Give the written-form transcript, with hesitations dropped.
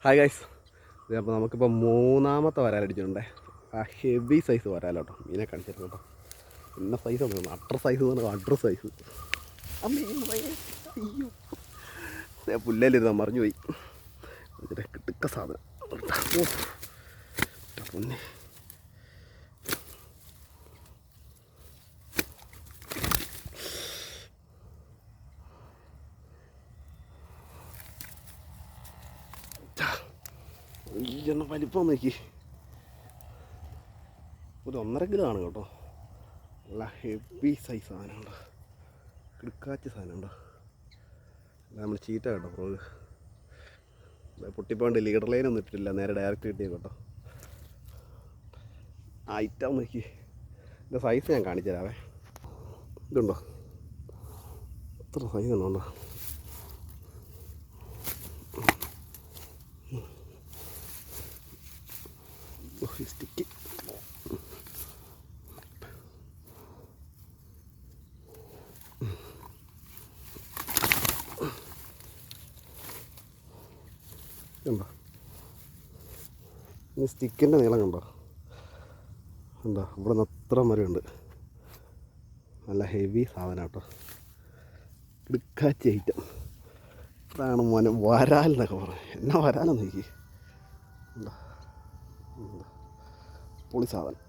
Hi guys, അപ്പോൾ നമുക്കിപ്പോൾ മൂന്നാമത്തെ വരാലടിച്ചിട്ടുണ്ടേ. ആ ഹെവി സൈസ് വരാലോട്ടോ. മീനെ കാണിച്ചിരുന്നു കേട്ടോ. ഇന്ന സൈസ് ഒന്നും അട്ടർ സൈസ് എന്ന് പറഞ്ഞാൽ അട്ടർ സൈസ്. അയ്യോ, പുല്ലേലിരുന്ന മറിഞ്ഞു പോയി. ഇതിൻ്റെ കിട്ടുക്ക സാധനം. പൊന്നെ എണ്ണ വലിപ്പം നോക്കി. ഒരു 1.5 കിലോ ആണ് കേട്ടോ. നല്ല ഹെവി സൈസ് സാധനമുണ്ടോ, കിടക്കാച്ച സാധനമുണ്ടോ. നമ്മൾ ചീറ്റ കേട്ടോ. പൊട്ടിപ്പോണ്ട് ലീഡർ ലൈനൊന്നും ഇട്ടിട്ടില്ല, നേരെ ഡയറക്റ്റ് കിട്ടിയ കേട്ടോ. ഐറ്റം നോക്കി. ഇതിൻ്റെ സൈസ് ഞാൻ കാണിച്ചു തരാവേ. ഇതുണ്ടോ, ഇത്ര സൈസ് ഉണ്ടോ. സ്റ്റിക്ക് കണ്ടോ, ഈ സ്റ്റിക്കിൻ്റെ നീളം കണ്ടോ. എന്താ ഇവിടെ നിന്ന് അത്ര മരമുണ്ട്. നല്ല ഹെവി സാധനം കേട്ടോ, കിടക്കാച്ച ഐറ്റം. ഇതാണ് മോനെ വരാലെന്നൊക്കെ പറയും. എന്നാ വരാലെന്ന് നോക്കി. എന്താ പൊളി സാധനം.